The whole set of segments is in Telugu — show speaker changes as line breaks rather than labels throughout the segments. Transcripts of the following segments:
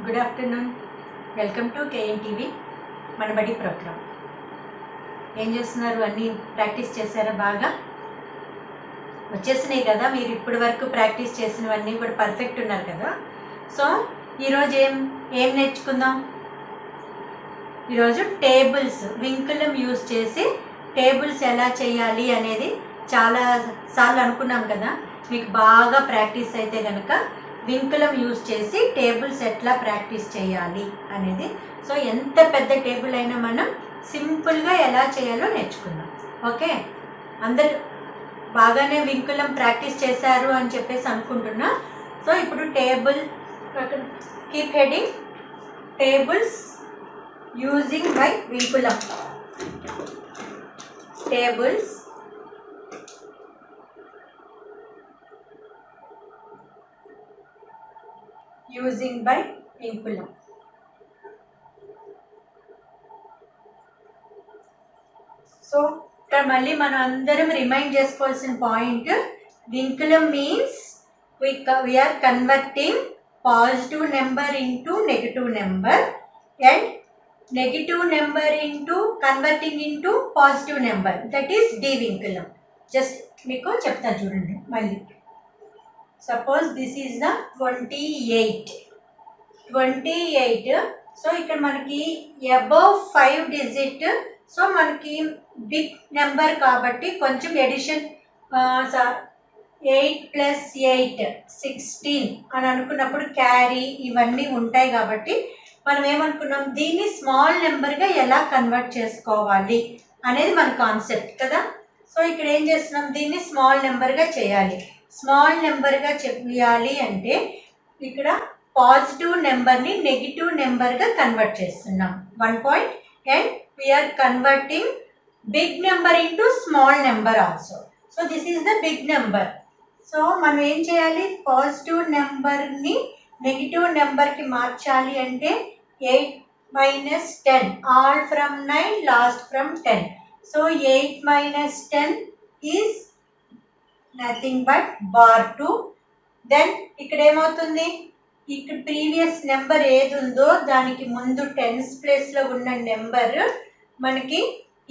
Good afternoon. Welcome to KNTV మన బడి ప్రోగ్రామ్. ఏం చేస్తున్నారు? అన్నీ ప్రాక్టీస్ చేశారా? బాగా వచ్చేసినాయి కదా? మీరు ఇప్పటి వరకు ప్రాక్టీస్ చేసినవన్నీ కూడా పర్ఫెక్ట్ ఉన్నారు కదా? సో ఈరోజు ఏం నేర్చుకుందాం? ఈరోజు టేబుల్స్, వింకులం యూజ్ చేసి టేబుల్స్ ఎలా చేయాలి అనేది చాలా సార్లు అనుకున్నాం కదా. మీకు బాగా ప్రాక్టీస్ అయితే కనుక వింకులం యూజ్ చేసి టేబుల్స్ ఎట్లా ప్రాక్టీస్ చేయాలి అనేది. సో ఎంత పెద్ద టేబుల్ అయినా మనం సింపుల్గా ఎలా చేయాలో నేర్చుకుందాం. ఓకే, అందరు బాగానే వింకులం ప్రాక్టీస్ చేశారు అని చెప్పేసి అనుకుంటున్నా. సో ఇప్పుడు table, keep heading tables using by vinculum. Tables using by vinculum. So ఇక్కడ మళ్ళీ మనం అందరం రిమైండ్ చేసుకోవాల్సిన point, vinculum means we are converting positive number into negative number and negative number into converting into positive number, that is devinculum. Just మీకు చెప్తా చూడండి మళ్ళీ. Suppose this is the 28. So ఇక్కడ మనకి అబౌవ్ 5 డిజిట్. సో మనకి బిగ్ నెంబర్ కాబట్టి కొంచెం ఎడిషన్ 8 + 8 16 అని అనుకున్నప్పుడు క్యారీ ఇవన్నీ ఉంటాయి కాబట్టి మనం ఏమనుకున్నాం, దీన్ని స్మాల్ నెంబర్గా ఎలా కన్వర్ట్ చేసుకోవాలి అనేది మన కాన్సెప్ట్ కదా. సో ఇక్కడ ఏం చేస్తున్నాం, దీన్ని స్మాల్ నెంబర్గా చేయాలి. స్మాల్ నెంబర్గా చేయాలి అంటే ఇక్కడ పాజిటివ్ నెంబర్ని నెగిటివ్ నెంబర్గా కన్వర్ట్ చేస్తున్నాం 1 point. And we're converting big number into small number also. So this is the big number. సో మనం ఏం చేయాలి, పాజిటివ్ నెంబర్ని నెగిటివ్ నెంబర్కి మార్చాలి అంటే 8 - 10, all from 9, last from 10. So 8 - 10 is nothing but bar2. Then ఇక్కడ ఏమవుతుంది, ఇక్కడ ప్రీవియస్ నెంబర్ ఏది ఉందో దానికి ముందు టెన్స్ ప్లేస్లో ఉన్న నెంబర్ మనకి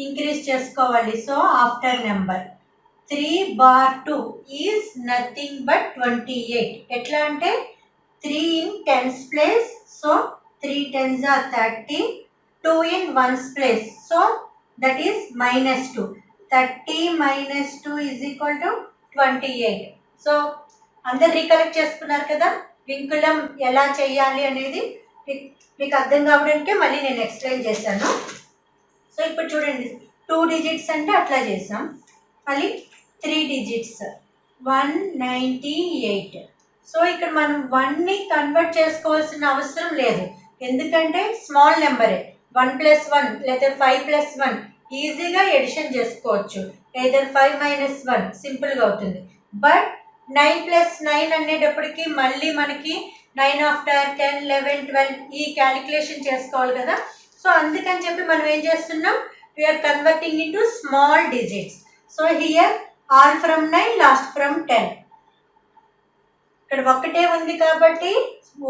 ఇంక్రీజ్ చేసుకోవాలి. So after number 3 bar2 is nothing but 28. ఎట్లా అంటే 3 in tens place, so 3 tens are 30. 2 in ones place, so that is -2. 30 - 2 is equal to 28. So అందరు రీకలెక్ట్ చేసుకున్నారు కదా వింకులం ఎలా చేయాలి అనేది. మీకు అర్థం కావడానికే మళ్ళీ నేను ఎక్స్ప్లెయిన్ చేశాను. సో ఇప్పుడు చూడండి, 2 డిజిట్స్ అంటే అట్లా చేసాం. మళ్ళీ 3 డిజిట్స్ 198. సో ఇక్కడ మనం 1ని కన్వర్ట్ చేసుకోవాల్సిన అవసరం లేదు, ఎందుకంటే స్మాల్ నెంబరే. 1 + 1 లేదా 5 + 1 ఈజీగా ఎడిషన్ చేసుకోవచ్చు. లేదా 5 - 1 సింపుల్గా అవుతుంది. బట్ 9 + 9 అనేటప్పటికి మళ్ళీ మనకి 9 ఆఫ్టర్ 10, 11, 12 ఈ క్యాలిక్యులేషన్ చేసుకోవాలి కదా. సో అందుకని చెప్పి మనం ఏం చేస్తున్నాం, we are converting into small digits. So here all from 9, last from 10. ఇక్కడ ఒకటే ఉంది కాబట్టి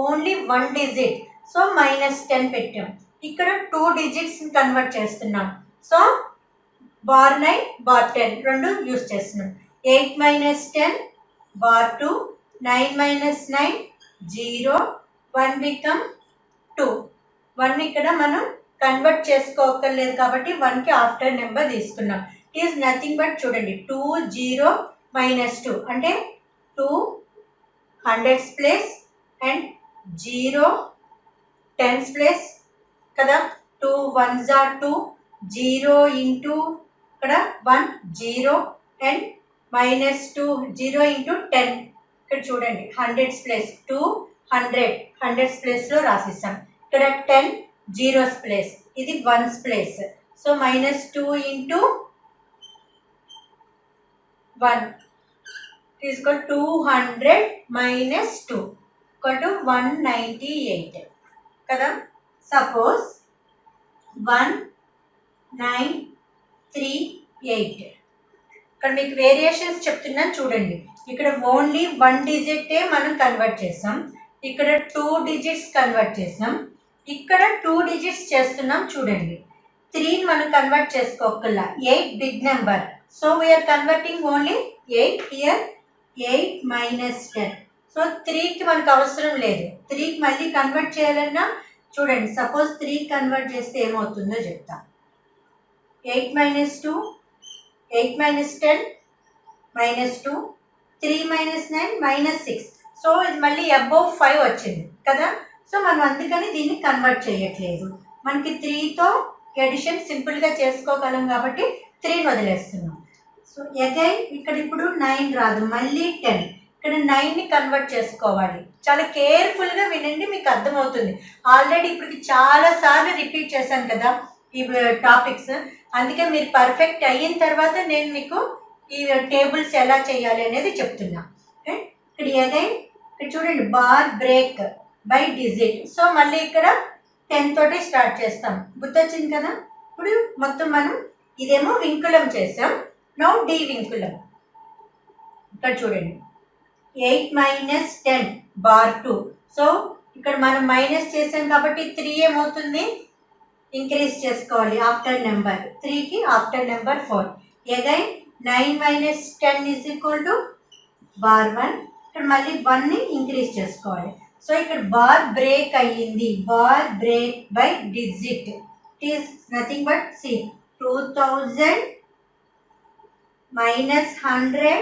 ఓన్లీ 1 డిజిట్, సో -10 పెట్టాం. ఇక్కడ 2 డిజిట్స్ని కన్వర్ట్ చేస్తున్నాం. సో bar9, bar10 రెండు యూజ్ చేస్తున్నాం. 8 - 10 bar2, 9 - 9 0, 1 become 2. 1 ఇక్కడ మనం కన్వర్ట్ చేసుకోకర్లేదు కాబట్టి 1కి ఆఫ్టర్ నెంబర్ తీసుకున్నాం. ఇట్ ఈస్ నథింగ్ బట్ చూడండి 2 0 - 2 అంటే 2 100s place and 0 10s place కదా. 2 1s are 2, 0 ఇంటూ ఇక్కడ 1 0 అండ్ -2 0 ఇంటూ 10. ఇక్కడ చూడండి 100s ప్లేస్ 2 100s ప్లేస్లో రాసిస్తాం. ఇక్కడ 10 0s ప్లేస్, ఇది 1s place. So -2 into 1 is equal to 200 minus 2 equal to 198 కదా. సపోజ్ 1938. ఇక్కడ మీకు వేరియేషన్స్ చెప్తున్నాను చూడండి. ఇక్కడ ఓన్లీ 1 డిజిటే మనం కన్వర్ట్ చేసాం. ఇక్కడ 2 digits కన్వర్ట్ చేసినాం, ఇక్కడ 2 digits చేస్తున్నాం. చూడండి 3 మనం కన్వర్ట్ చేసుకోకల్లా 8 big number. So we are converting only 8 here. 8 minus 10. సో 3కి మనకు అవసరం లేదు. 3కి మళ్ళీ కన్వర్ట్ చేయాలన్నా చూడండి, సపోజ్ 3 కన్వర్ట్ చేస్తే ఏమవుతుందో చెప్తా. 8 minus 2, 8 minus 10, minus 2, 3 minus 9, minus 6. So ఇది మళ్ళీ అబౌవ్ 5 వచ్చింది కదా. సో మనం అందుకని దీన్ని కన్వర్ట్ చేయట్లేదు. మనకి 3తో ఎడిషన్ సింపుల్గా చేసుకోగలం కాబట్టి 3ని వదిలేస్తున్నాం. సో అగైన్ ఇక్కడ ఇప్పుడు 9 రాదు, మళ్ళీ 10. ఇక్కడ 9ని కన్వర్ట్ చేసుకోవాలి. చాలా కేర్ఫుల్గా వినండి, మీకు అర్థమవుతుంది. ఆల్రెడీ ఇప్పటికి చాలాసార్లు రిపీట్ చేశాను కదా ఈ టాపిక్స్. అందుకే మీరు పర్ఫెక్ట్ అయిన తర్వాత నేను మీకు ఈ టేబుల్స్ ఎలా చేయాలి అనేది చెప్తున్నా. ఇక్కడ అగైన్ ఇక్కడ చూడండి, bar break by digit. So మళ్ళీ ఇక్కడ 10 తోటి స్టార్ట్ చేస్తాం. గుర్తొచ్చింది కదా. ఇప్పుడు మొత్తం మనం ఇదేమో వింకులం చేసాం. Now devinculum. ఇక్కడ చూడండి 8 minus 10 బార్ 2. సో ఇక్కడ మనం మైనస్ చేసాం కాబట్టి 3 ఏమవుతుంది, ఇంక్రీజ్ చేసుకోవాలి ఆఫ్టర్ నెంబర్. 3కి after number 4. Again 9 minus 10 is equal to bar 1. ఇక్కడ మళ్ళీ 1ని ఇంక్రీజ్ చేసుకోవాలి. సో ఇక్కడ బార్ బ్రేక్ అయ్యింది. Bar break by digit. It is nothing but C 2000 minus 100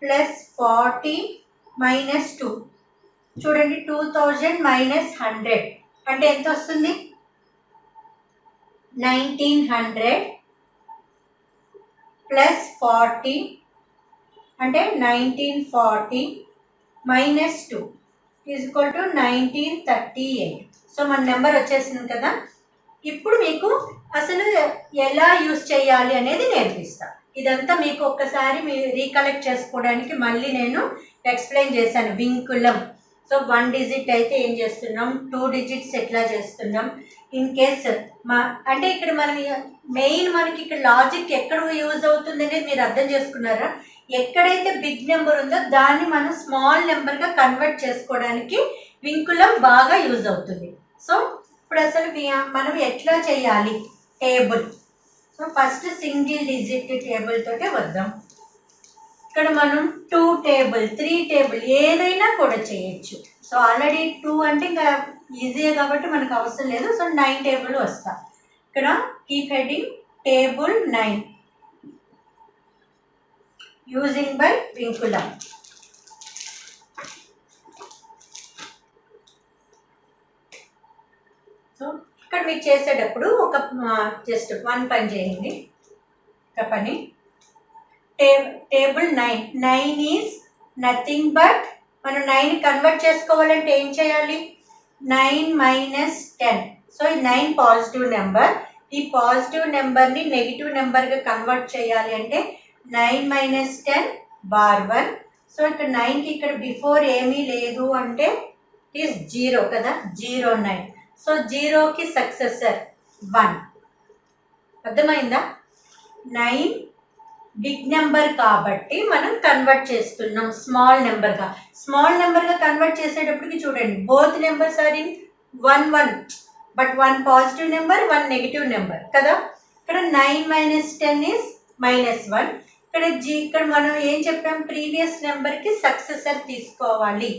plus 40 minus 2. చూడండి 2000 minus 100 అంటే ఎంత వస్తుంది, 1900 plus 40 అంటే 1940 minus 2 is equal to 1938. So మన నెంబర్ వచ్చేసింది కదా. ఇప్పుడు మీకు అసలు ఎలా యూజ్ చేయాలి అనేది నేర్పిస్తా. ఇదంతా మీకు ఒక్కసారి మీరు రీకలెక్ట్ చేసుకోవడానికి మళ్ళీ నేను ఎక్స్ప్లెయిన్ చేశాను. వింకులం. సో 1 digit అయితే ఏం చేస్తున్నాం, 2 digits ఎట్లా చేస్తున్నాం. ఇన్ కేస్ అంటే ఇక్కడ మనం మెయిన్ మనకి ఇక్కడ లాజిక్ ఎక్కడ యూజ్ అవుతుంది అనేది మీరు అర్థం చేసుకున్నారా. ఎక్కడైతే బిగ్ నెంబర్ ఉందో దాన్ని మనం స్మాల్ నెంబర్గా కన్వర్ట్ చేసుకోవడానికి వింకులం బాగా యూజ్ అవుతుంది. సో ఇప్పుడు అసలు మనం ఎట్లా చేయాలి table. So first single digit table తోటే వద్దాం. ఇక్కడ మనం 2 టేబుల్ 3 టేబుల్ ఏదైనా కూడా చేయొచ్చు. సో ఆల్రెడీ 2 అంటే ఇంకా ఈజీ కాబట్టి మనకు అవసరం లేదు. సో 9 టేబుల్ వస్తా. ఇక్కడ keep heading table 9 using by vinculum. So ఇక్కడ మీరు చేసేటప్పుడు ఒక జస్ట్ 1 పని చేయండి. ఒక పని, టేబుల్ 9 ఈజ్ నథింగ్ బట్ మనం 9 కన్వర్ట్ చేసుకోవాలంటే ఏం చేయాలి, 9 minus 10. సో ఈ 9 పాజిటివ్ నెంబర్. ఈ పాజిటివ్ నెంబర్ని నెగిటివ్ నెంబర్గా కన్వర్ట్ చేయాలి అంటే 9 minus 10 బార్ 1. సో ఇక్కడ 9కి ఇక్కడ బిఫోర్ ఏమీ లేదు అంటే ఈజ్ 0 కదా, 0 9. సో 0కి సక్సెసర్ 1. అర్థమైందా. 9 బిగ్ నెంబర్ కాబట్టి మనం కన్వర్ట్ చేస్తున్నాం స్మాల్ నెంబర్గా. స్మాల్ నెంబర్గా కన్వర్ట్ చేసేటప్పటికి చూడండి, both numbers are in 1 1, but 1 positive number 1 negative number కదా. ఇక్కడ 9 minus 10 ఈజ్ -1. ఇక్కడ మనం ఏం చెప్పాం, ప్రీవియస్ నెంబర్కి సక్సెసర్ తీసుకోవాలి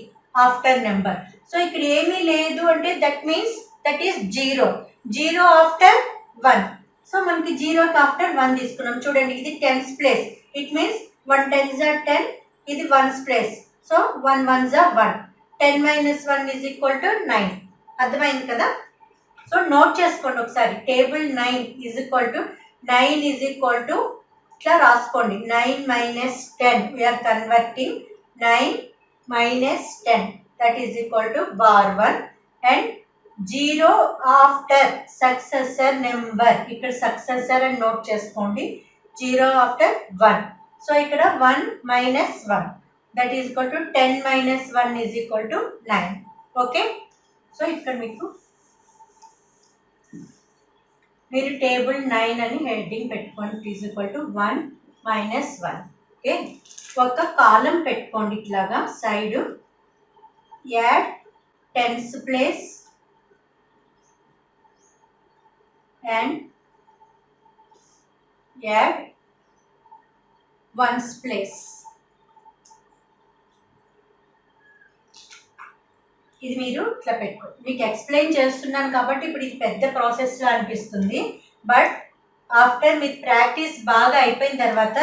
ఆఫ్టర్ నెంబర్. సో ఇక్కడ ఏమీ లేదు అంటే that means that is 0. 0 after 1. So మనకి 0కి ఆఫ్టర్ 1 తీసుకున్నాం. చూడండి ఇది 10's place. It means 1 10s are 10. ఇది 1's place. So 1 1s are 1. 10 minus 1 is equal to 9. అర్థమైంది కదా. సో నోట్ చేసుకోండి ఒకసారి. Table 9 is equal to 9 is equal to ఇట్లా రాసుకోండి. 9 minus 10 we are converting 9 minus 10 that is equal to bar 1 and 0 after successor number. ఇక్కడ సక్సెసర్ అని నోట్ చేసుకోండి. 0 ఆఫ్టర్ 1. సో ఇక్కడ 1 minus 1 that is equal to 10 minus 1 is equal to 9. Okay. So ఇక్కడ మీరు టేబుల్ 9 అని హెడ్డింగ్ పెట్టుకోండి. It is equal to 1 minus 1. Okay. ఒక కాలం పెట్టుకోండి ఇట్లాగా side. Add tens place and add ones place. ఇది మీరు ఇట్లా పెట్టుకోండి. మీకు ఎక్స్ప్లెయిన్ చేస్తున్నాను కాబట్టి ఇప్పుడు ఇది పెద్ద ప్రాసెస్లో అనిపిస్తుంది, బట్ ఆఫ్టర్ మీ ప్రాక్టీస్ బాగా అయిపోయిన తర్వాత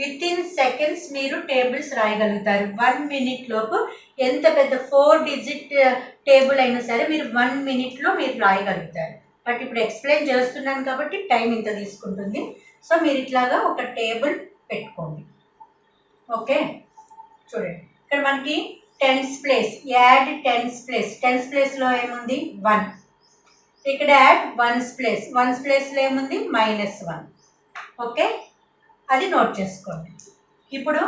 విత్ ఇన్ సెకండ్స్ మీరు టేబుల్స్ రాయగలుగుతారు. 1 minute లోపు ఎంత పెద్ద 4 digit టేబుల్ అయినా సరే మీరు 1 minute మీరు రాయగలుగుతారు. బట్ ఇప్పుడు ఎక్స్ప్లెయిన్ చేస్తున్నాను కాబట్టి టైం ఇంత తీసుకుంటుంది. సో మీరు ఇట్లాగా ఒక టేబుల్ పెట్టుకోండి. ఓకే, చూడండి ఇక్కడ మనకి tens place, add tens place. Tens ప్లేస్లో ఏముంది 1. ఇక్కడ యాడ్ వన్స్ ప్లేస్, వన్స్ ప్లేస్లో ఏముంది -1. ఓకే, అది నోట్ చేసుకోండి. ఇప్పుడు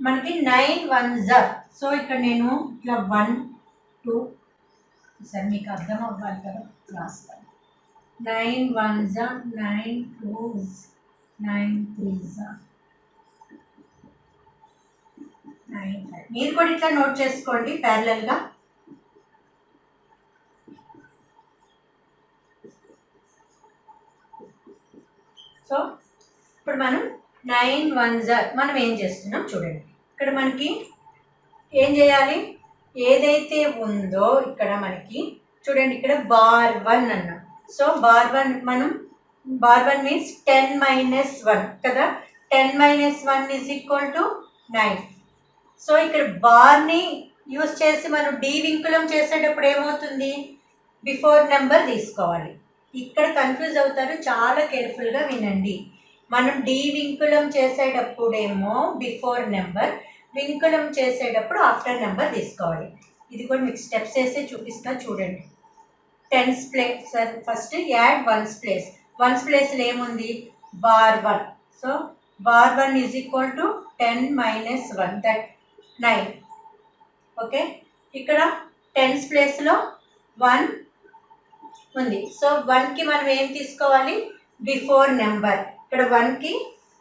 మనకి 9 1s. సో ఇక్కడ నేను ఇట్లా 1 2 సరే మీకు అర్థం అవ్వాలి కదా రాస్తాను. 9 1s 9 2s 9 3s 9 5. మీరు కూడా ఇట్లా నోట్ చేసుకోండి ప్యారలల్గా. సో ఇప్పుడు మనం 9 1s మనం ఏం చేస్తున్నాం చూడండి. ఇక్కడ మనకి ఏం చేయాలి, ఏదైతే ఉందో ఇక్కడ మనకి చూడండి, ఇక్కడ బార్ 1 అన్నాం. సో బార్ 1 మనం బార్ 1 మీన్స్ 10 - 1 కదా. 10 - 1 = 9. సో ఇక్కడ బార్ని యూజ్ చేసి మనం డి వింకులం చేసేటప్పుడు ఏమవుతుంది, బిఫోర్ నెంబర్ తీసుకోవాలి. ఇక్కడ కన్ఫ్యూజ్ అవుతారు, చాలా కేర్ఫుల్గా వినండి. మనం డి వింకులం చేసేటప్పుడేమో బిఫోర్ నెంబర్, వింకులం చేసేటప్పుడు ఆఫ్టర్ నెంబర్ తీసుకోవాలి. ఇది కూడా మీకు స్టెప్స్ వేసి చూపిస్తా చూడండి. Tens place first add ones place. Once ప్లేస్లో ఏముంది bar 1. So bar 1 = 10 - 1 that 9. Okay, ఇక్కడ టెన్స్ ప్లేస్లో 1 ఉంది. సో 1కి మనం ఏం తీసుకోవాలి, బిఫోర్ నెంబర్. ఇక్కడ 1కి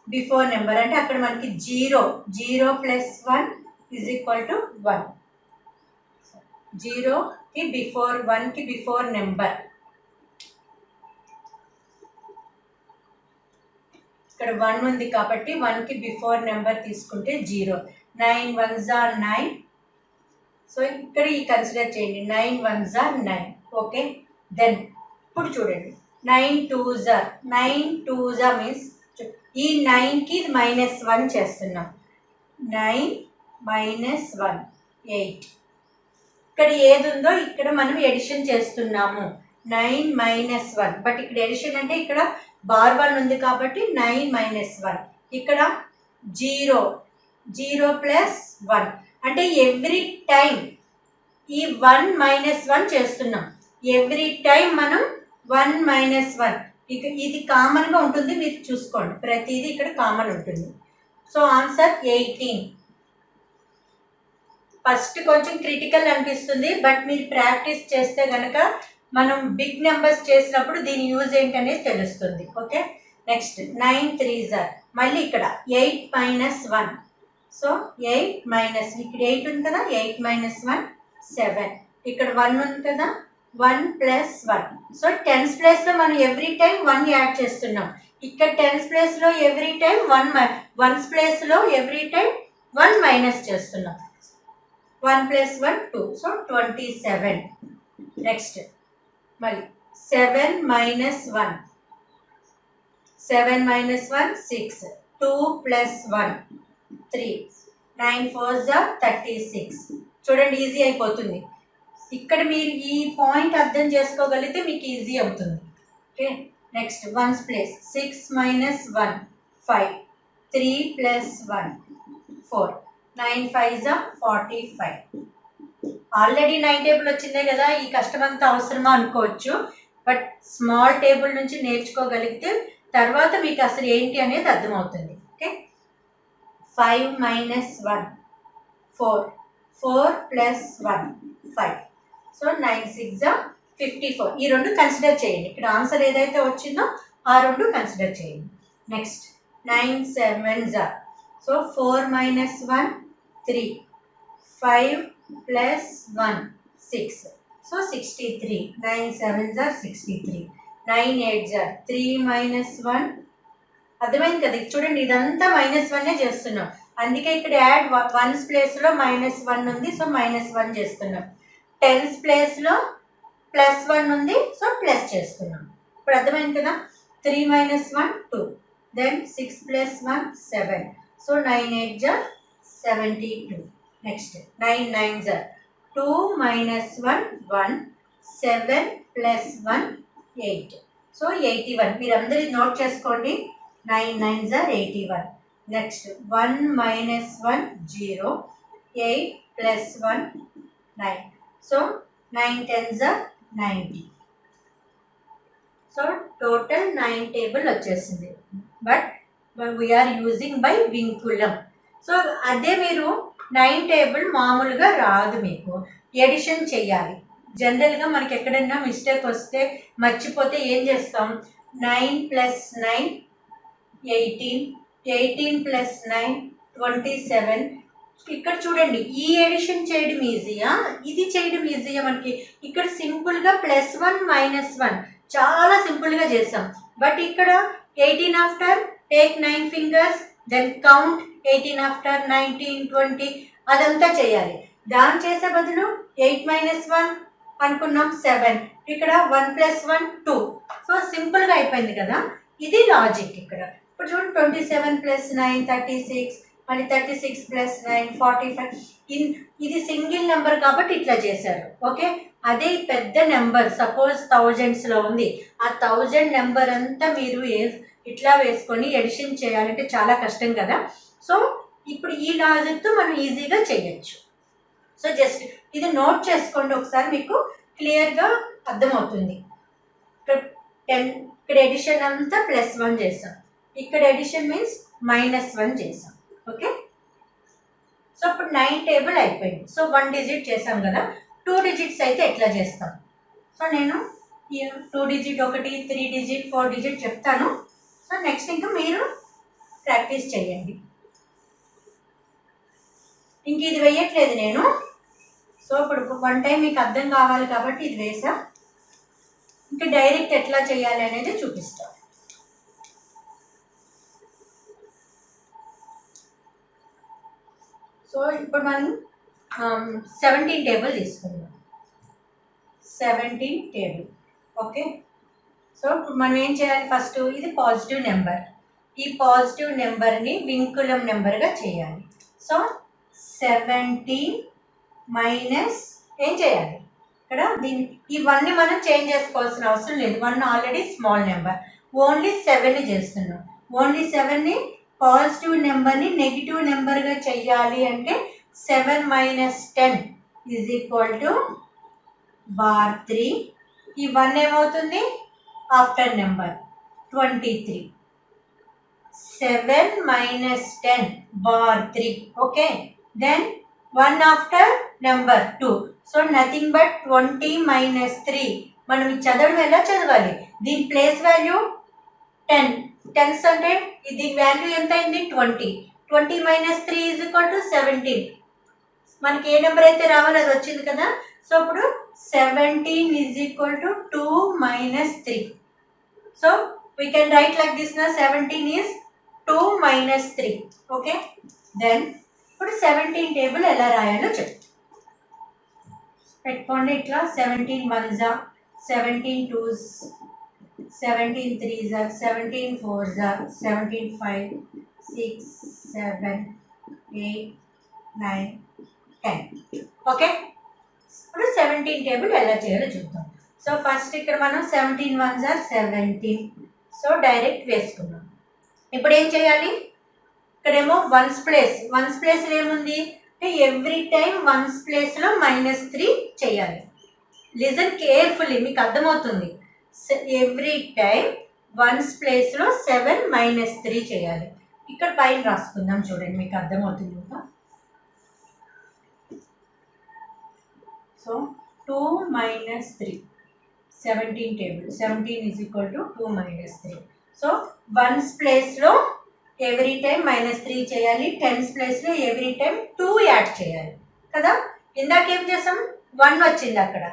బిఫోర్ నెంబర్ అంటే అక్కడ మనకి 0 0 + 1 = 1. 0కి బిఫోర్ 1కి బిఫోర్ నెంబర్. ఇక్కడ 1 ఉంది కాబట్టి 1కి బిఫోర్ నెంబర్ తీసుకుంటే 0. 9 1s 9. సో ఇక్కడ ఈ కన్సిడర్ చేయండి, 9 1s 9. ఓకే, దెన్ ఇప్పుడు చూడండి 9 2s 9 2s మీన్స్ ఈ 9కి -1 చేస్తున్నాం. 9 - 1 8. ఇక్కడ ఏది ఉందో ఇక్కడ మనం ఎడిషన్ చేస్తున్నాము 9 - 1. బట్ ఇక్కడ ఎడిషన్ అంటే ఇక్కడ బార్ 1 ఉంది కాబట్టి 9 - 1. ఇక్కడ 0 0 + 1 అంటే ఎవ్రీ టైం ఈ 1 - 1 చేస్తున్నాం. ఎవ్రీ టైం మనం 1 - 1 ఇక ఇది కామన్గా ఉంటుంది, మీరు చూసుకోండి ప్రతిదీ ఇక్కడ కామన్ ఉంటుంది. So answer 18. ఫస్ట్ కొంచెం క్రిటికల్ అనిపిస్తుంది, బట్ మీరు ప్రాక్టీస్ చేస్తే కనుక మనం బిగ్ నెంబర్స్ చేసినప్పుడు దీని యూజ్ ఏంటనేది తెలుస్తుంది. ఓకే, నెక్స్ట్ 9 3s మళ్ళీ ఇక్కడ 8 - 1. సో 8 - ఇక్కడ 8 ఉంది కదా, 8 - 1 7. ఇక్కడ 1 ఉంది కదా, 1 + 1. సో టెన్స్ ప్లేస్లో మనం ఎవ్రీ టైం 1 యాడ్ చేస్తున్నాం. ఇక్కడ టెన్స్ ప్లేస్లో ఎవ్రీ టైం 1 వన్స్ ప్లేస్లో ఎవ్రీ టైం 1 మైనస్ చేస్తున్నాం. 1 + 1 2. సో 27. నెక్స్ట్ మళ్ళీ 7 - 1. 7 - 1 6. 2 + 1 3. 9 4s 36. చూడండి ఈజీ అయిపోతుంది. ఇక్కడ మీరు ఈ పాయింట్ అర్థం చేసుకోగలిగితే మీకు ఈజీ అవుతుంది. Okay, next ones place 6 - 1 5. 3 + 1 4. 9 5s 45. Already 9 table వచ్చిందే కదా, ఈ కష్టం అంతా అవసరమా అనుకోవచ్చు, బట్ స్మాల్ టేబుల్ నుంచి నేర్చుకోగలిగితే తర్వాత మీకు అసలు ఏంటి అనేది అర్థమవుతుంది. ఓకే, 5 - 1 4. 4 + 1 5. సో 9 6 54. ఈ రెండు కన్సిడర్ చేయండి. ఇక్కడ ఆన్సర్ ఏదైతే వచ్చిందో ఆ రెండు కన్సిడర్ చేయండి. Next 9 7s. So 4 - 1 3. 5 + 1 6. So 63. 9 7s are 63. 9 8s are 3 minus 1. అర్థమైంది కదా, చూడండి ఇదంతా -1 చేస్తున్నాం, అందుకే ఇక్కడ యాడ్ వన్స్ ప్లేస్లో -1 ఉంది, సో -1 చేస్తున్నాం. టెన్స్ ప్లేస్లో +1 ఉంది, సో ప్లస్ చేస్తున్నాం. ఇప్పుడు అర్థమైంది కదా. 3 minus 1 2, then 6 plus 1 7. So 9 8s are 72. Next 9 9s are 2 minus 1 1, 7 plus 1 8. So 81. మీరందరూ ఇది నోట్ చేసుకోండి. 9 9s are 81. Next 1 minus 1 0, 8 plus 1 9. So 9 10s are 90. So total 9 table వచ్చేసింది. But we are using by vinculum. So అదే మీరు 9 టేబుల్ మామూలుగా రాదు, మీకు ఎడిషన్ చేయాలి. జనరల్గా మనకి ఎక్కడైనా మిస్టేక్ వస్తే మర్చిపోతే ఏం చేస్తాం, 9 plus 9 18, 18 plus 9 27. ఇక్కడ చూడండి, ఈ ఎడిషన్ చేయడం ఈజీయా, ఇది చేయడం ఈజీయా? మనకి ఇక్కడ సింపుల్గా +1 -1 చాలా సింపుల్గా చేసాం. బట్ ఇక్కడ 18 after take 9 fingers, then count 18 after 19 20, అదంతా చేయాలి. దాని చేసే బదులు 8 minus 1 అనుకున్నాం 7, ఇక్కడ 1 plus 1 2. సో సింపుల్గా అయిపోయింది కదా, ఇది లాజిక్ ఇక్కడ. ఇప్పుడు చూడండి 27 plus 9 36, మళ్ళీ 36 plus 9 45. ఇది సింగిల్ నెంబర్ కాబట్టి ఇట్లా చేశారు, ఓకే. అదే పెద్ద నెంబర్ సపోజ్ థౌజండ్స్లో ఉంది, ఆ 1000 నెంబర్ అంతా మీరు ఇట్లా వేసుకొని ఎడిషన్ చేయాలంటే చాలా కష్టం కదా. సో ఇప్పుడు ఈ లాజిక్తో మనం ఈజీగా చేయొచ్చు. సో జస్ట్ ఇది నోట్ చేసుకోండి ఒకసారి, మీకు క్లియర్గా అర్థమవుతుంది. ఇక్కడ ఎడిషన్ అంతా +1 చేసాం, ఇక్కడ ఎడిషన్ మీన్స్ -1 చేసాం, ఓకే. సో ఇప్పుడు 9 టేబుల్ అయిపోయింది. సో 1 డిజిట్ చేసాం కదా, 2 డిజిట్స్ అయితే ఎట్లా చేస్తాం? సో నేను 2 డిజిట్ 1, 3 డిజిట్ 4 డిజిట్ చెప్తాను. సో నెక్స్ట్ ఇంకా మీరు ప్రాక్టీస్ చేయండి. ఇంక ఇది వేయట్లేదు నేను. సో ఇప్పుడు 1 టైం మీకు అర్థం కావాలి కాబట్టి ఇది వేసా. ఇంకా డైరెక్ట్ ఎట్లా చేయాలి అనేది చూపిస్తా. సో ఇప్పుడు మనం 17 టేబుల్ తీసుకుందాం. 17 టేబుల్, ఓకే. సో ఇప్పుడు మనం ఏం చేయాలి, ఫస్ట్ ఇది పాజిటివ్ నెంబర్, ఈ పాజిటివ్ నెంబర్ని వింకులం నెంబర్గా చేయాలి. సో 17 మైనస్ ఏం చేయాలి, ఇక్కడ దీన్ని ఇవన్నీ మనం చేంజ్ చేసుకోవాల్సిన అవసరం లేదు. 1 ఆల్రెడీ స్మాల్ నెంబర్, ఓన్లీ 7ని చేస్తున్నాం. ఓన్లీ 7ని పాజిటివ్ నెంబర్ని నెగిటివ్ నెంబర్గా చెయ్యాలి అంటే 7 minus 10 ఈజ్ ఈక్వల్ టు /3. ఈ 1 ఏమవుతుంది, after number 23. 7 minus 10 /3, okay. Then 1 after number 2. So nothing but 20 minus 3. మనం చదవడం ఎలా చదవాలి, దీని ప్లేస్ వాల్యూ 10. టెన్స్ అంటే ఇది వాల్యూ ఎంత అయింది 20. 20 minus 3 ఈజ్ ఈక్వల్ టు 17. మనకి ఏ నెంబర్ అయితే రావాలో అది వచ్చింది కదా. సో ఇప్పుడు 17 is equal to 2 minus 3. So we can write like this నా, 17 ఈజ్ 2 minus 3, ఓకే. దెన్ ఇప్పుడు 17 టేబుల్ ఎలా రాయాలో చెప్తా పెట్టుకోండి. ఇట్లా 17 1s, 17 2s, 17 3s, 17 4s, 17 5 6 7 8 9 10, okay. ఇప్పుడు 17 టేబుల్ ఎలా చేయాలో చూద్దాం. సో ఫస్ట్ ఇక్కడ మనం 17 1s are 17. సో డైరెక్ట్ వేసుకున్నాం. ఇప్పుడు ఏం చేయాలి, ఇక్కడేమో వన్స్ ప్లేస్ ఏముంది అంటే ఎవ్రీ టైం వన్స్ ప్లేస్లో -3 చేయాలి. లిజన్ కేర్ఫుల్లీ, మీకు అర్థమవుతుంది. ఎవ్రీ టైం వన్స్ ప్లేస్లో 7 -3 చేయాలి. ఇక్కడ పైన రాసుకుందాం, చూడండి మీకు అర్థమవుతుంది ఇంకా. So 2 minus 3, 17 table, 17 is equal to 2 minus 3. So once ప్లేస్లో ఎవ్రీ టైం -3 చేయాలి, టెన్స్ ప్లేస్లో ఎవ్రీ టైం 2 యాడ్ చేయాలి కదా. ఇందాక ఏం చేసాం, 1 వచ్చింది అక్కడ,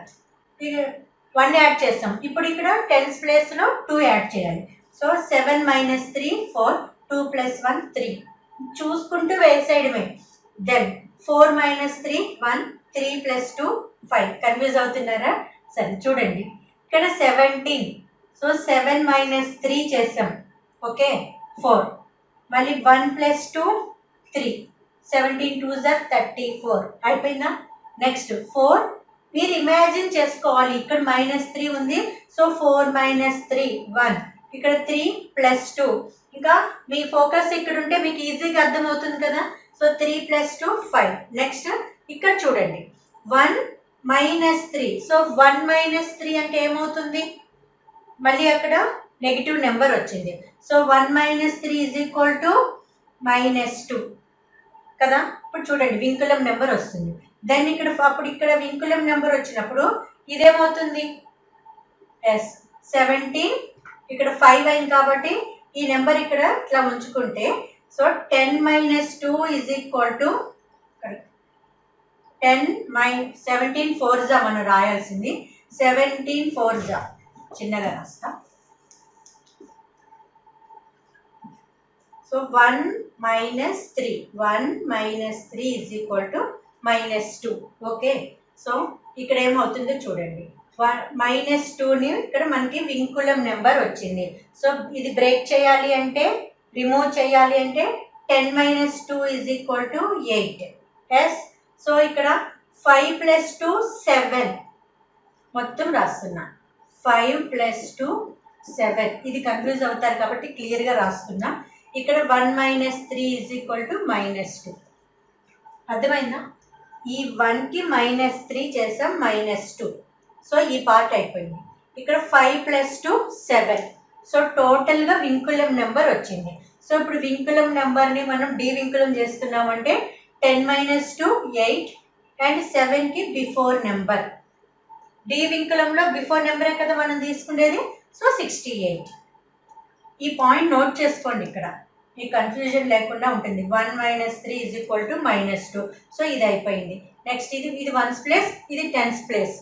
1 యాడ్ చేస్తాం. ఇప్పుడు ఇక్కడ టెన్స్ ప్లేస్లో 2 యాడ్ చేయాలి. సో 7 - 3 4, 2 + 1 3 చూసుకుంటూ వేసేయడమే. దెన్ 4 - 3 1, 3 + 2 5. కన్ఫ్యూజ్ అవుతున్నారా? సరే చూడండి, ఇక్కడ 17. సో 7 - 3 చేసాం. ఓకే 4. మళ్ళీ 1 + 2 3. 17 2s are 34. అయిపోయిందా? నెక్స్ట్ 4. మీరు ఇమాజిన్ చేసుకోవాలి, ఇక్కడ -3 ఉంది. సో 4 - 3 1. ఇక్కడ 3 + 2. ఇంకా మీ ఫోకస్ ఇక్కడ ఉంటే మీకు ఈజీగా అర్థమవుతుంది కదా. సో 3 + 2 5. నెక్స్ట్ ఇక్కడ చూడండి 1 - 3. సో 1 - 3 అంటే ఏమవుతుంది? మళ్ళీ అక్కడ నెగిటివ్ నెంబర్ వచ్చింది. సో 1 - 3 = -2 కదా. ఇప్పుడు చూడండి వింకులం నెంబర్ వస్తుంది. దెన్ ఇక్కడ అప్పుడు ఇక్కడ వింకులం నెంబర్ వచ్చినప్పుడు ఇదేమవుతుంది? ఎస్ 17. ఇక్కడ 5 అయింది కాబట్టి ఈ నెంబర్ ఇక్కడ ఇట్లా ఉంచుకుంటే సో 10 - 2 = 10 - 17 4s మనం రాయాల్సింది. 17 4s చిన్నగా రాస్తా. సో 1 - 3 1 - 3 = -2. ఓకే. సో ఇక్కడ ఏమవుతుందో చూడండి, -2ని ఇక్కడ మనకి వింకులం నెంబర్ వచ్చింది. సో ఇది బ్రేక్ చేయాలి అంటే, రిమూవ్ చేయాలి అంటే 10 - 2 = 8. ఎస్. సో ఇక్కడ 5 + 2 7 మొత్తం రాస్తున్నా. 5 + 2 7. ఇది కన్ఫ్యూజ్ అవుతారు కాబట్టి క్లియర్గా రాస్తున్నా. ఇక్కడ 1 - 3 = -2. అర్థమైందా? ఈ 1కి -3 చేసాం -2. సో ఈ పార్ట్ అయిపోయింది. ఇక్కడ 5 + 2 7. సో టోటల్గా వింకులం నెంబర్ వచ్చింది. సో ఇప్పుడు వింకులం నెంబర్ని మనం వింకులం చేస్తున్నామంటే 10 - 2 8 అండ్ 7కి బిఫోర్ నెంబర్. వింకులంలో బిఫోర్ నెంబరే కదా మనం తీసుకునేది. సో 68. ఈ పాయింట్ నోట్ చేసుకోండి, ఇక్కడ ఈ కన్ఫ్యూజన్ లేకుండా ఉంటుంది. 1 - 3 = -2. సో ఇది అయిపోయింది. నెక్స్ట్ ఇది 1s ప్లేస్, ఇది 10s ప్లేస్.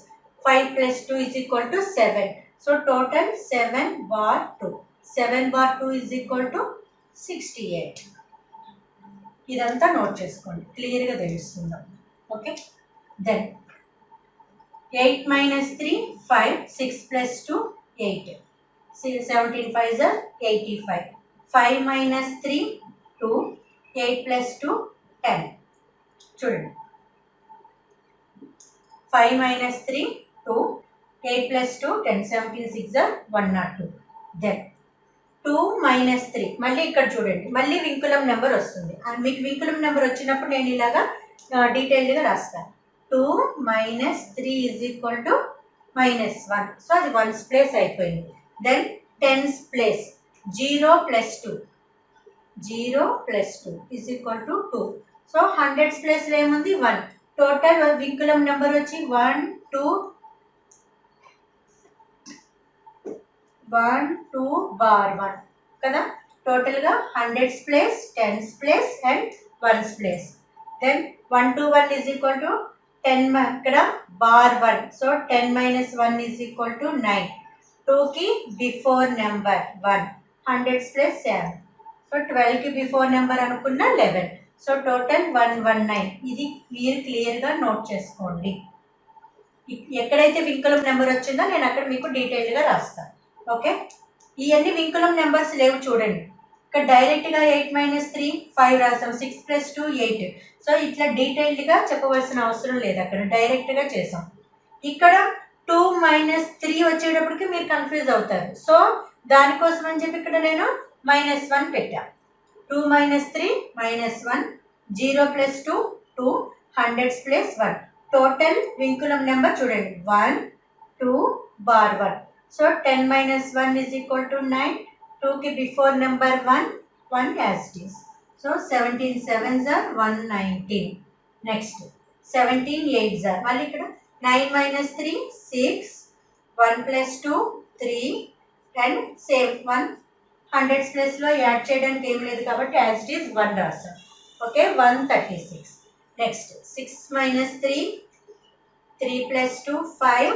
5 + 2 = 7. So total 7/2. 7/2 = 68. ఇదంతా నోట్ చేసుకోండి, క్లియర్గా తెలుస్తుంది. ఓకే. దెన్ 8 - 3 5, 6 + 2 8. 17 5s are 85. 5 - 3 2, 8 + 2 10. చూడండి 5 - 3 2, 8 + 2 10. 17 6s are 102. దెన్ 2 - 3 మళ్ళీ ఇక్కడ చూడండి, మళ్ళీ వింకులం నెంబర్ వస్తుంది. మీకు వింకులం నెంబర్ వచ్చినప్పుడు నేను ఇలాగా డీటెయిల్డ్గా రాస్తాను. 2 - 3 = -1. సో అది 1s ప్లేస్ అయిపోయింది. Then 10s place 0 + 2. 0 + 2 = 2. So 100s ప్లేస్లో ఏముంది? 1. టోటల్ వింకులం నెంబర్ వచ్చి 1 2 bar 1 కదా. టోటల్గా 100s place, 10s place and 1s place. Then 1 to 1 = 10 ఇక్కడ బార్ 1. సో 10 - 1 = 9. 2కి before number 1. 100s place 7. So 12కి బిఫోర్ నెంబర్ అనుకున్న 11. So total 119. ఇది మీరు క్లియర్గా నోట్ చేసుకోండి. ఎక్కడైతే వింకులం నెంబర్ వచ్చిందో నేను అక్కడ మీకు డీటెయిల్గా రాస్తాను. ఓకే. ఇవన్నీ వింకులం నెంబర్స్ లేవు చూడండి. ఇక్కడ డైరెక్ట్గా 8 - 3 5 రాసాం. 6 + 2 8. సో ఇట్లా డీటెయిల్డ్గా చెప్పవలసిన అవసరం లేదు, అక్కడ డైరెక్ట్గా చేసాం. ఇక్కడ 2 - 3 వచ్చేటప్పటికి మీరు కన్ఫ్యూజ్ అవుతారు. సో దానికోసం అని చెప్పి ఇక్కడ నేను -1 పెట్టా. 2 - 3 -1. 0 + 2 2. 100s place 1. టోటల్ వింకులం నెంబర్ చూడండి 1 2 bar 1. సో 10 - 1 = 9. 2కి before number 1 1 as it is. So 17 7s are 119. Next 17 8s are మళ్ళీ ఇక్కడ 9 - 3 6. 1 + 2 3 అండ్ సేమ్ 1. 100s ప్లేస్లో యాడ్ చేయడానికి ఏం లేదు కాబట్టి యాజ్ ఇట్ ఈస్ 1 రాస్తాం. Okay 136. Next 6 - 3 3 plus 2 5,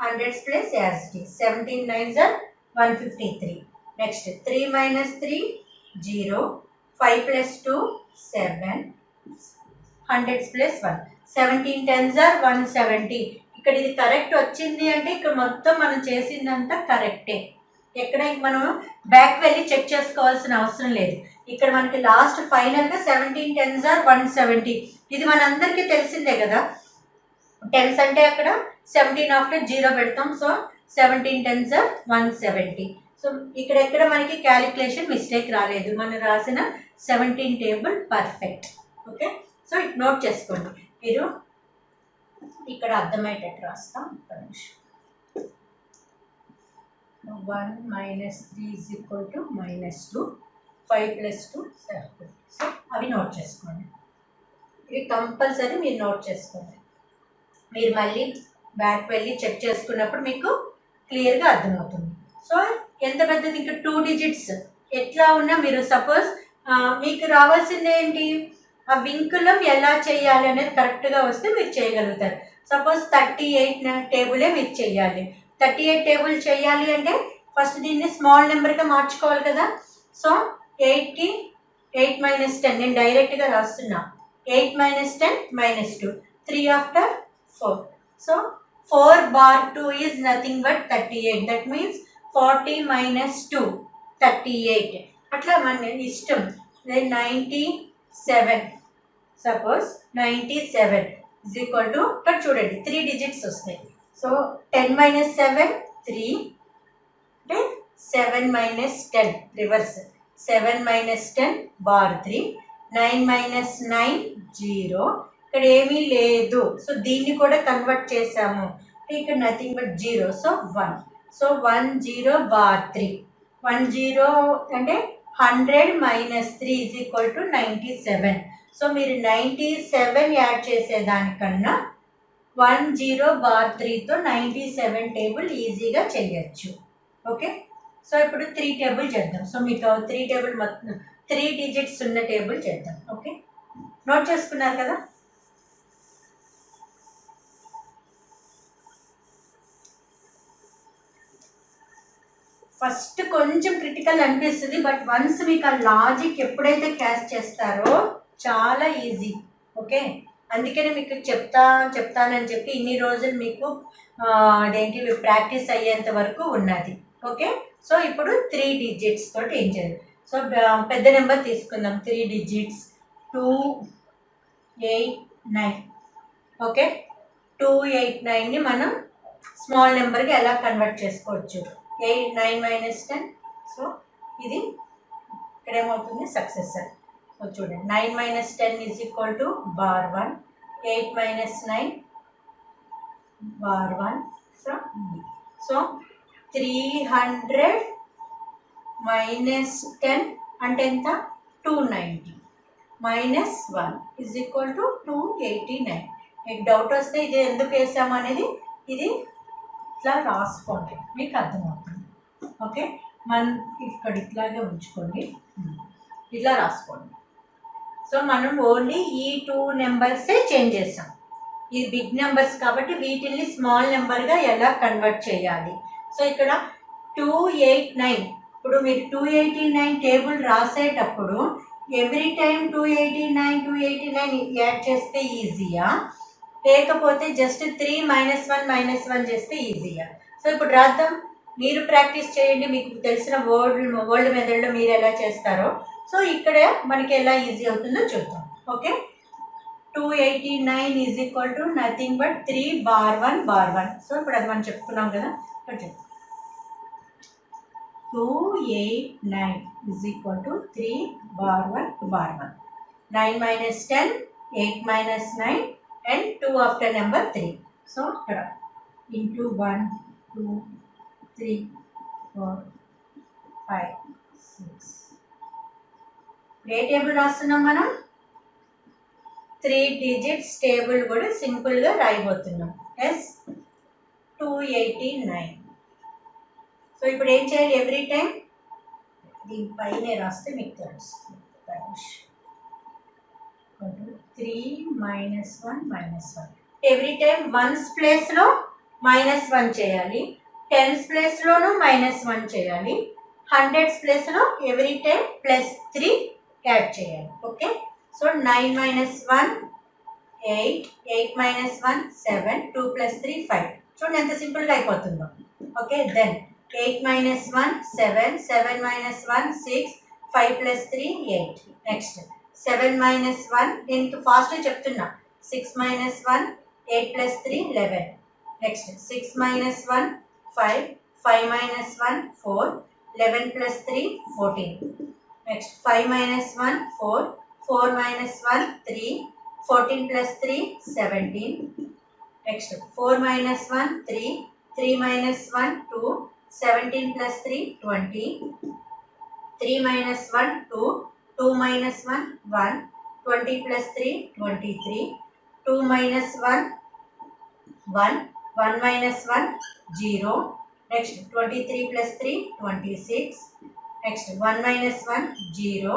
hundreds place as it is. 17 9s are 153. Next 3 minus 3 0, 5 plus 2 7, hundreds place 1, 17 10s are 170. ఇక్కడ ఇది కరెక్ట్ వచ్చింది అంటే ఇక్కడ మొత్తం మనం చేసిందంతా కరెక్టే. ఎక్కడ మనం బ్యాక్ వెళ్ళి చెక్ చేసుకోవాల్సిన అవసరం లేదు. ఇక్కడ మనకి లాస్ట్ ఫైనల్గా 17 10s are 170. ఇది మనందరికీ తెలిసిందే కదా. టెన్స్ అంటే అక్కడ 17 ఆఫ్టర్ 0 పెడతాం. So 17 10s are 170. సో ఇక్కడ ఎక్కడ మనకి క్యాలిక్యులేషన్ మిస్టేక్ రాలేదు. మనం రాసిన 17 table perfect. Okay, so note చేసుకోండి. మీరు ఇక్కడ అర్థమయ్యేటట్టు రాస్తాం. 1 minus 3 is equal to -2, 5 plus 2 7. So అవి నోట్ చేసుకోండి. ఇవి కంపల్సరీ మీరు నోట్ చేసుకోండి. మీరు మళ్ళీ బ్యాక్ వెళ్ళి చెక్ చేసుకున్నప్పుడు మీకు క్లియర్గా అర్థమవుతుంది. సో ఎంత పెద్దది, ఇంకా 2 digits ఎట్లా ఉన్నా మీరు సపోజ్ మీకు రావాల్సింది ఏంటి, ఆ వింకులం ఎలా చేయాలి అనేది కరెక్ట్గా వస్తే మీరు చేయగలుగుతారు. సపోజ్ 38 టేబులే మీరు చేయాలి. 38 టేబుల్ చేయాలి అంటే ఫస్ట్ దీన్ని స్మాల్ నెంబర్గా మార్చుకోవాలి కదా. సో 8కి 8 minus 10 నేను డైరెక్ట్గా రాస్తున్నా. 8 minus 10 -2, 3 after 4. So 4 bar 2 is nothing but 38. That means 40 minus 2 38. అట్లా మన ఇష్టం. 97. సపోజ్ 97 is equal to, ఇక్కడ చూడండి 3 digits వస్తాయి. సో 10 minus 7 3, అంటే 7 minus 10 reverse. 7 minus 10 bar 3, 9 minus 9 0. ఇక్కడ ఏమీ లేదు. సో దీన్ని కూడా కన్వర్ట్ చేసాము. ఇక్కడ nothing but 0. So 1. So 1 0 bar 3. 1 0 అంటే 100 minus 3 is equal to 97. So మీరు 97 యాడ్ చేసేదానికన్నా 1 0 bar 3తో 97 టేబుల్ ఈజీగా చేయొచ్చు. ఓకే, సో ఇప్పుడు 3 టేబుల్ చేద్దాం. సో మీకు 3 టేబుల్ మొత్తం 3 digits ఉన్న టేబుల్ చేద్దాం. ఓకే, నోట్ చేసుకున్నారు కదా. ఫస్ట్ కొంచెం క్రిటికల్ అనిపిస్తుంది, బట్ వన్స్ మీకు ఆ లాజిక్ ఎప్పుడైతే క్యాచ్ చేస్తారో చాలా ఈజీ. ఓకే, అందుకని మీకు చెప్తానని చెప్పి ఇన్ని రోజులు మీకు అదేంటి ప్రాక్టీస్ అయ్యేంత వరకు ఉన్నది. ఓకే, సో ఇప్పుడు 3 digits తోటి ఏం చేయాలి. సో పెద్ద నెంబర్ తీసుకుందాం. 3 digits 2 8 9. ఓకే, 289ని మనం స్మాల్ నెంబర్కి ఎలా కన్వర్ట్ చేసుకోవచ్చు. 9 minus 10. సో ఇది ఇక్కడ ఏమవుతుంది, సక్సెసర్. సో చూడండి 9 minus 10 is equal to bar 1, 8 minus 9 bar 1 from B. So 300 minus 10 అంటే ఎంత, 290 minus 1 is equal to 289. మీకు డౌట్ వస్తే ఇది ఎందుకు వేసాము అనేది ఇది ఇట్లా రాసుకోండి, మీకు అర్థమవుతుంది. ఓకే, మనం ఇక్కడ ఇట్లాగే ఉంచుకోండి, ఇట్లా రాసుకోండి. సో మనం ఓన్లీ ఈ 2 నెంబర్సే చేంజ్ చేసాం. ఇది బిగ్ నెంబర్స్ కాబట్టి వీటిని స్మాల్ నెంబర్గా ఎలా కన్వర్ట్ చేయాలి. సో ఇక్కడ 289, ఇప్పుడు మీరు 289 టేబుల్ రాసేటప్పుడు ఎవ్రీ టైం 289 యాడ్ చేస్తే ఈజీయా, లేకపోతే జస్ట్ 3 minus 1 చేస్తే ఈజీయా. సో ఇప్పుడు రాద్దాం, మీరు ప్రాక్టీస్ చేయండి. మీకు తెలిసిన వరల్డ్ మెథడ్లో మీరు ఎలా చేస్తారో సో ఇక్కడ మనకి ఎలా ఈజీ అవుతుందో చూద్దాం. Okay, 289 is equal to nothing but 3 bar 1 bar 1. So ఇప్పుడు అది మనం చెప్పుకున్నాం కదా. 289 is equal to 3 bar 1 bar 1. 9 minus 10, 8 minus 9 and 2 after number 3. So here into 1 2 3 4 5 6. A table రాస్తున్నాం మనం, 3 digits టేబుల్ కూడా సింపుల్గా రాయబోతున్నాం. ఎస్ 289. సో ఇప్పుడు ఏం చేయాలి, ఎవ్రీ టైం దీనిపైనే రాస్తే మీకు తెలుస్తుంది. 3 minus 1 minus 1. Every time once ప్లేస్లో -1 చేయాలి, టెన్స్ ప్లేస్లోనూ -1 చేయాలి, హండ్రెడ్స్ ప్లేస్లో ఎవ్రీ టైం +3 యాడ్ చేయాలి. Okay, so 9 - 1 8, 8 - 1 7, 2 + 3 5. చూడండి ఎంత సింపుల్గా అయిపోతుందో. Okay, then 8 - 1 7, 7 - 1 6, 5 + 3 8. నెక్స్ట్ 7 - 1, నేను ఫాస్ట్గా చెప్తున్నా. 6 - 1 8 + 3 11. Next 6 - 1 5, 5 - 1 4, 11 + 3 14. Next 5 - 1 4, 4 - 1 3, 14 + 3 17. Next 4 - 1 3, 3 - 1 2, 17 + 3 20. 3 - 1 2, 2 - 1 1, 20 + 3 23. 2 - 1 1, 1 - 1 0. Next 23 + 3 26. Next 1 - 1 0.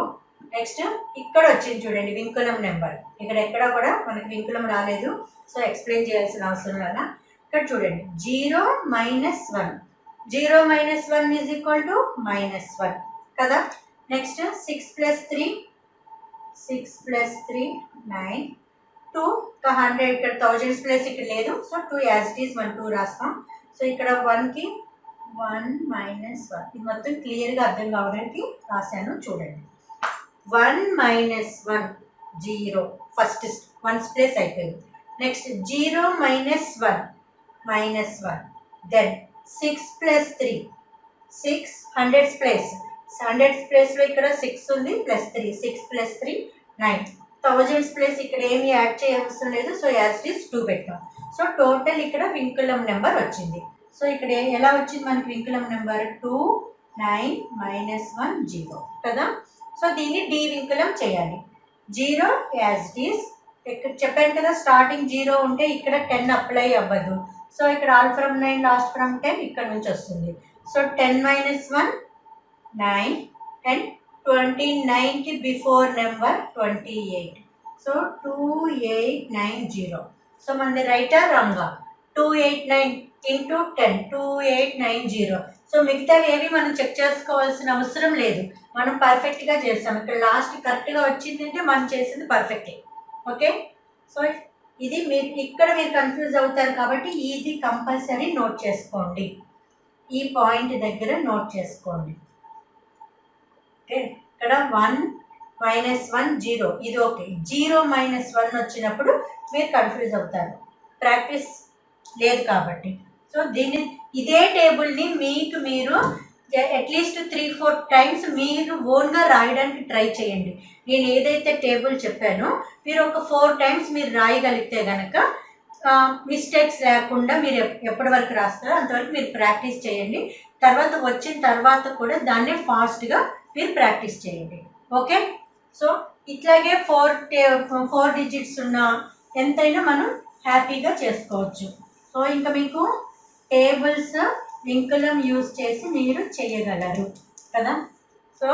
Next ఇక్కడ వచ్చింది చూడండి వింకులం నెంబర్. ఇక్కడ ఎక్కడ కూడా మనకి వింకులం రాలేదు, సో ఎక్స్ప్లెయిన్ చేయాల్సిన అవసరం లేదా. ఇక్కడ చూడండి 0 - 1, 0 - 1 = -1 కదా. నెక్స్ట్ 6 + 3, 6 + 3 9, 2 100. ఇక్కడ థౌజండ్స్ ప్లేస్ ఇక్కడ లేదు, సో 2 యాజ్ ఇట్ ఈస్ 1 2 రాస్తాం. సో ఇక్కడ 1కి 1 - 1, ఇది మొత్తం క్లియర్గా అర్థం కావడానికి రాశాను చూడండి. 1 - 1 0, ఫస్ట్ వన్స్ ప్లేస్ అయిపోయింది. Next 0 - 1 -1, then 6 + 3 6, hundreds place, hundreds ప్లేస్లో ఇక్కడ 6 ఉంది +3, 6 + 3 9. థౌజండ్స్ ప్లేస్ ఇక్కడ ఏమి యాడ్ చేయవలసిన లేదు, సో యాజ్ ఇట్ ఈస్ 2 పెట్టాం. సో టోటల్ ఇక్కడ వింకులం నెంబర్ వచ్చింది. సో ఇక్కడ ఎలా వచ్చింది మనకి వింకులం నెంబర్ 2 9 -1 0 కదా. సో దీన్ని డి వింకులం చేయాలి. 0 యాజ్ ఇట్ ఈస్, ఇక్కడ చెప్పాను కదా స్టార్టింగ్ 0 ఉంటే ఇక్కడ 10 అప్లై అవ్వదు. సో ఇక్కడ ఆల్ ఫ్రమ్ 9 లాస్ట్ ఫ్రమ్ 10 ఇక్కడ నుంచి వస్తుంది. సో 10 - 1 9, అండ్ 29కి బిఫోర్ నెంబర్ 28. సో 2890. సో మనది రైటా రాంగా? 289 × 10 2890. సో మిగతావి ఏవి మనం చెక్ చేసుకోవాల్సిన అవసరం లేదు, మనం పర్ఫెక్ట్గా చేస్తాం. ఇక్కడ లాస్ట్ కరెక్ట్గా వచ్చిందంటే మనం చేసింది పర్ఫెక్టే. ఓకే, సో ఇది మీరు కన్ఫ్యూజ్ అవుతారు కాబట్టి ఇది కంపల్సరీ నోట్ చేసుకోండి, ఈ పాయింట్ దగ్గర నోట్ చేసుకోండి. ఓకే, ఇక్కడ 1 - 1 0, ఇది ఓకే. 0 - 1 వచ్చినప్పుడు మీరు కన్ఫ్యూజ్ అవుతారు, ప్రాక్టీస్ లేదు కాబట్టి. సో ఇదే టేబుల్ని మీరు అట్లీస్ట్ 3-4 టైమ్స్ మీరు ఓన్గా రాయడానికి ట్రై చేయండి. నేను ఏదైతే టేబుల్ చెప్పానో మీరు ఒక 4 టైమ్స్ మీరు రాయగలిగితే కనుక మిస్టేక్స్ లేకుండా మీరు ఎప్పటి వరకు రాస్తారో అంతవరకు మీరు ప్రాక్టీస్ చేయండి. తర్వాత వచ్చిన తర్వాత కూడా దాన్నే ఫాస్ట్గా మీరు ప్రాక్టీస్ చేయండి. ఓకే, సో ఇట్లాగే 4 డిజిట్స్ ఉన్న ఎంతైనా మనం హ్యాపీగా చేసుకోవచ్చు. సో ఇంకా మీకు టేబుల్స్ వింకులం యూజ్ చేసి మీరు చేయగలరు కదా. సో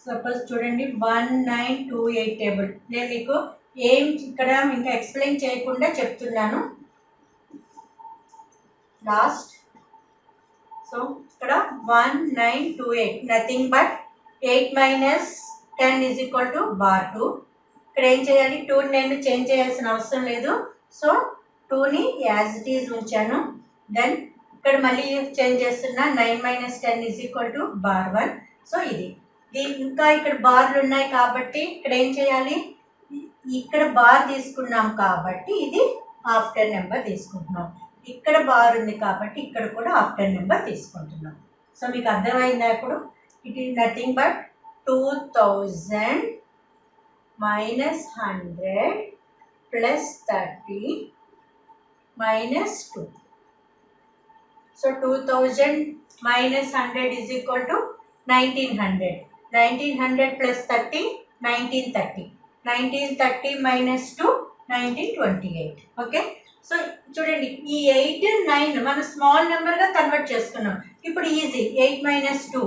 సపోజ్ చూడండి 1928 టేబుల్, నేను మీకు ఏం ఇక్కడ ఇంకా ఎక్స్ప్లెయిన్ చేయకుండా చెప్తున్నాను లాస్ట్. సో ఇక్కడ 1928 నథింగ్ బట్ 8 - 10 = bar2. ఇక్కడ ఏం చేయాలి, 2ని నేను చేంజ్ చేయాల్సిన అవసరం లేదు, సో 2ని యాజ్ ఇట్ ఈజ్ ఉంచాను. దెన్ ఇక్కడ మళ్ళీ చేంజ్ చేస్తున్నా 9 - 10 = bar1. సో ఇది ఇంకా ఇక్కడ బార్లు ఉన్నాయి కాబట్టి ఇక్కడ ఏం చేయాలి, ఇక్కడ బార్ తీసుకున్నాం కాబట్టి ఇది ఆఫ్టర్ నెంబర్ తీసుకుంటున్నాం, ఇక్కడ బార్ ఉంది కాబట్టి ఇక్కడ కూడా ఆఫ్టర్ నెంబర్ తీసుకుంటున్నాం. సో మీకు అర్థమైందా? ఇప్పుడు it is nothing but 2000 - 100 + 30 - 2. So 2000 - 100 = 1900. 1900 + 30 1930. 1930 - 2 1928. Okay, so చూడండి ఈ 8 9 మనం స్మాల్ నెంబర్గా కన్వర్ట్ చేసుకున్నాం. ఇప్పుడు ఈజీ. 8 - 2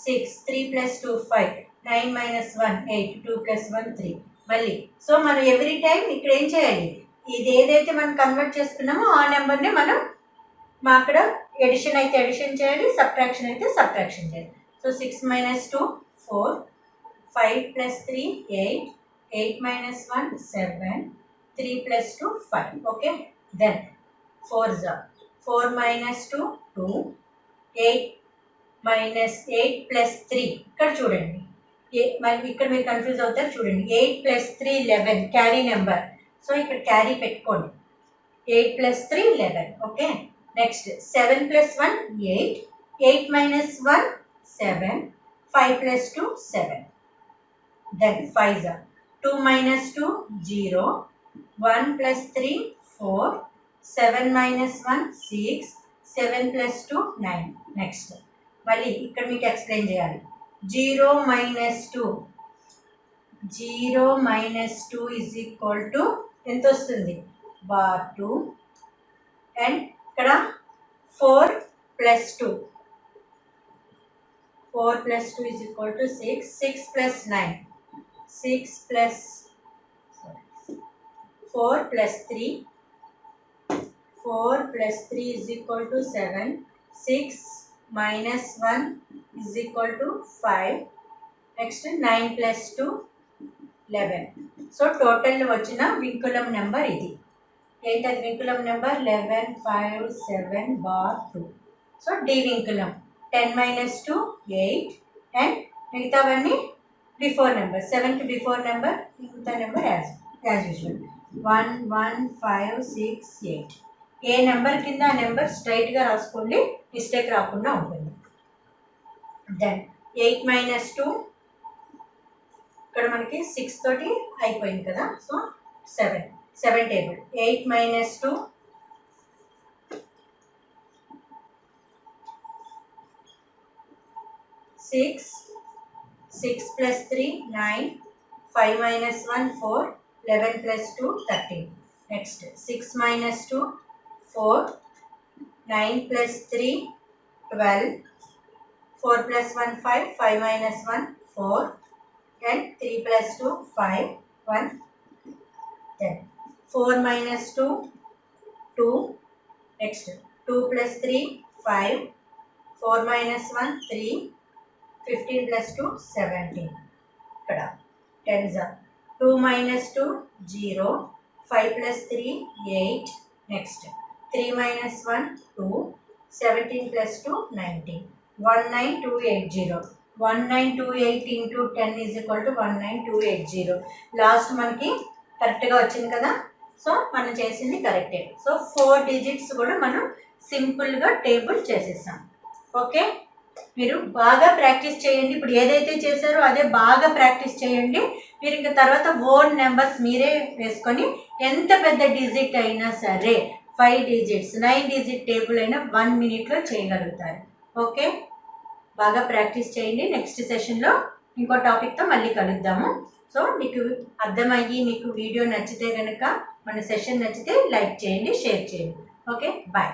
6, 3 + 2 5, 9 - 1 8, 2 + 1 3. మళ్ళీ సో మనం ఎవ్రీ టైం ఇక్కడ ఏం చేయాలి, ఇది ఏదైతే మనం కన్వర్ట్ చేసుకున్నామో ఆ నెంబర్ని మనం అక్కడ ఎడిషన్ అయితే ఎడిషన్ చేయాలి, సబ్ట్రాక్షన్ అయితే సబ్ట్రాక్షన్ చేయాలి. సో 6 - 2 4, 5 + 3 8, 8 - 1 7, 3 + 2 5. Okay, then 4 4 - 2 2, 8 - 8 + 3. ఇక్కడ చూడండి, మరి ఇక్కడ మీరు కన్ఫ్యూజ్ అవుతారు. చూడండి 8 + 3 11 క్యారీ నెంబర్. సో ఇక్కడ క్యారీ పెట్టుకోండి. 8 + 3 11. Okay, next 7 + 1 8, 8 - 1 7, 5 + 2 7. Then 5 2 - 2 0, 1 + 3 4, 7 - 1 6, 7 + 2 9. నెక్స్ట్ మళ్ళీ ఇక్కడ మీకు ఎక్స్ప్లెయిన్ చేయాలి. 0 - 2 ఎంత వస్తుంది? 2. అండ్ ఇక్కడ 4 + 2 = 6, 6 + 9 6 + 4 + 3 = 7, 6 - 1 = 5. నెక్స్ట్ 9 + 2 11. సో టోటల్ వచ్చిన వింకులం నెంబర్ ఇది. ఏంటది vinculum number? 11 5 7 2. So devinculum. 10 - 2 8, and మిగతావన్నీ before number. 7th before number, మిగతా నెంబర్ యాజ్ యూజువల్. 1 1 5 6 8. ఏ నెంబర్ కింద ఆ నెంబర్ స్ట్రైట్గా రాసుకోండి, మిస్టేక్ రాకుండా ఉంటుంది. దెన్ 8 - 2 ఇక్కడ మనకి 6 తోటి అయిపోయింది కదా. So 7 table. 8 - 2 6, 6 + 3 9, 5 - 1 4, 11 + 2 13. Next 6 - 2 4, 9 + 3 12, 4 + 1 5, 5 - 1 4, and 3 + 2 5 1 10. 4 - 2 2. Next 2 + 3 5, 4 - 1 3, 15 + 2 17. ఇక్కడ 10 2 - 2 0, 5 + 3 8. Next 3 - 1 2, 17 + 2 19. 19280. 1928 into 10 is equal to 19280. Last మనకి కరెక్ట్గా వచ్చింది కదా. సో మనం చేసింది కరెక్టే. సో 4 digits కూడా మనం సింపుల్గా టేబుల్ చేసేసాం. ఓకే, మీరు బాగా ప్రాక్టీస్ చేయండి. ఇప్పుడు ఏదైతే చేశారో అదే బాగా ప్రాక్టీస్ చేయండి. మీరు ఇంకా తర్వాత ఓన్ నెంబర్స్ మీరే వేసుకొని ఎంత పెద్ద డిజిట్ అయినా సరే 5 digits 9 digit టేబుల్ అయినా 1 minute చేయగలుగుతారు. ఓకే, బాగా ప్రాక్టీస్ చేయండి. నెక్స్ట్ సెషన్లో ఇంకో టాపిక్తో మళ్ళీ కలుద్దాము. సో మీకు అర్థమయ్యి మీకు వీడియో నచ్చితే కనుక, మన సెషన్ నచ్చితే లైక్ చేయండి, షేర్ చేయండి. Okay, bye.